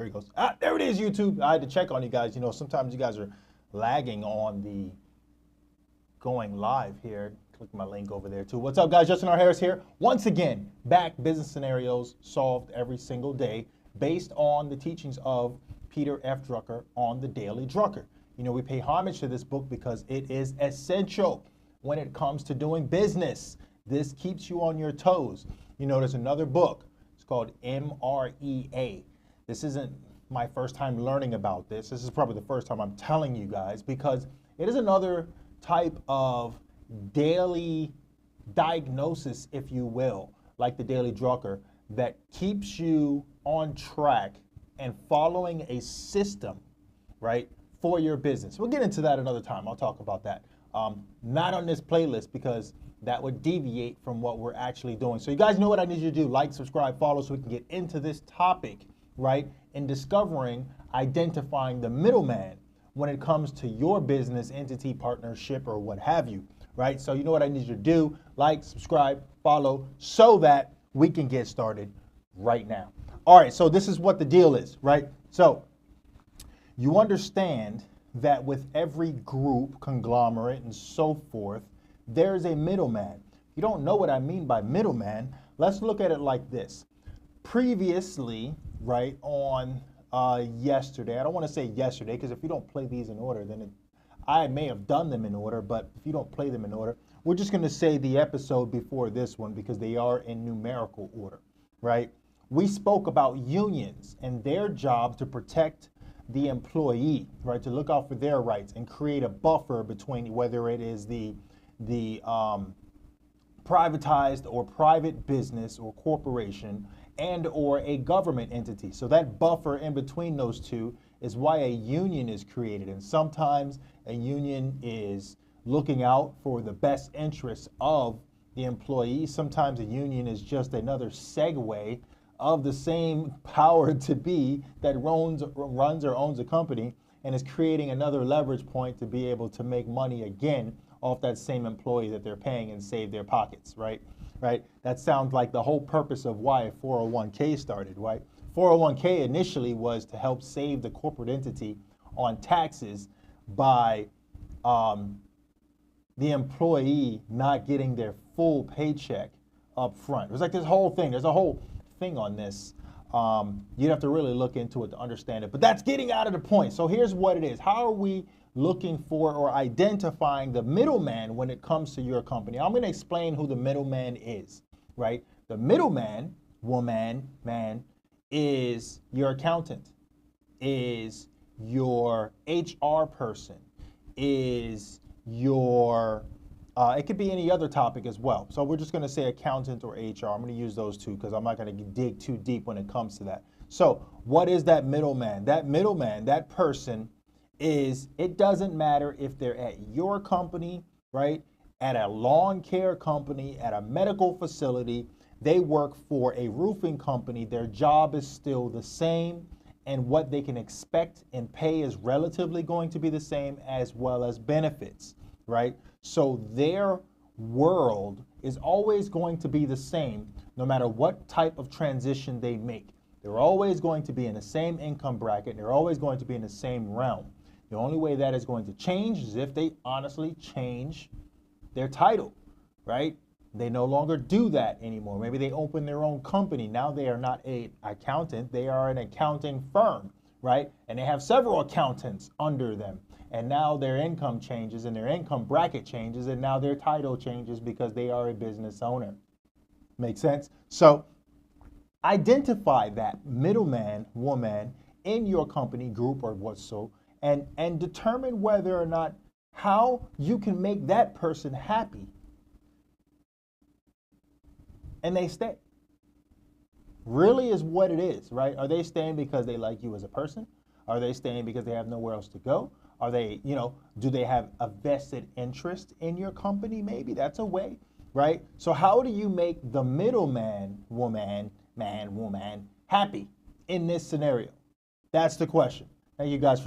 There he goes. Ah, there it is, YouTube. I had to check on you guys. You know, sometimes you guys are lagging on the going live here. Click my link over there too. What's up, guys? Justin R. Harris here. Once again, back business scenarios solved every single day based on the teachings of Peter F. Drucker on the Daily Drucker. You know, we pay homage to this book because it is essential when it comes to doing business. This keeps you on your toes. You know, there's another book. It's called MREA. This isn't my first time learning about this. This is probably the first time I'm telling you guys because it is another type of daily diagnosis, if you will, like the Daily Drucker, that keeps you on track and following a system, right, for your business. We'll get into that another time. I'll talk about that. Not on this playlist because that would deviate from what we're actually doing. So you guys know what I need you to do. Like, subscribe, follow so we can get into this topic, right, and discovering, identifying the middleman when it comes to your business, entity, partnership, or what have you, right? So you know what I need you to do. Like, subscribe, follow so that we can get started right now. All right, so this is what the deal is, right? So you understand that with every group, conglomerate, and so forth, there's a middleman. You don't know what I mean by middleman. Let's look at it like this. Previously, right, on yesterday, I don't want to say yesterday because if you don't play these in order, then I may have done them in order, but if you don't play them in order, we're just going to say the episode before this one because they are in numerical order, right? We spoke about unions and their job to protect the employee, right, to look out for their rights and create a buffer between whether it is the privatized or private business or corporation and or a government entity. So that buffer in between those two is why a union is created. And sometimes a union is looking out for the best interests of the employee. Sometimes a union is just another segue of the same power to be that runs or owns a company and is creating another leverage point to be able to make money again off that same employee that they're paying and save their pockets, right? Right? That sounds like the whole purpose of why a 401k started, right? 401k initially was to help save the corporate entity on taxes by the employee not getting their full paycheck up front. It was like this whole thing. There's a whole thing on this. You'd have to really look into it to understand it, but that's getting out of the point. So here's what it is. How are we looking for or identifying the middleman when it comes to your company? I'm going to explain who the middleman is, right? The middleman, woman, man, is your accountant, is your HR person, is your, it could be any other topic as well. So we're just going to say accountant or HR. I'm going to use those two because I'm not going to dig too deep when it comes to that. So what is that middleman? That middleman, that person is, it doesn't matter if they're at your company, right, at a lawn care company, at a medical facility, they work for a roofing company, their job is still the same, and what they can expect and pay is relatively going to be the same as well as benefits, right? So their world is always going to be the same no matter what type of transition they make. They're always going to be in the same income bracket, they're always going to be in the same realm. The only way that is going to change is if they honestly change their title, right? They no longer do that anymore. Maybe they open their own company. Now they are not an accountant, they are an accounting firm, right? And they have several accountants under them. And now their income changes and their income bracket changes and now their title changes because they are a business owner. Make sense? So identify that middleman, woman in your company, group, or what so, and determine whether or not how you can make that person happy and they stay. Really is what it is, right? Are they staying because they like you as a person? Are they staying because they have nowhere else to go? Are they, you know, do they have a vested interest in your company? Maybe that's a way, right? So how do you make the middleman, woman, man, woman happy in this scenario? That's the question. Thank you guys for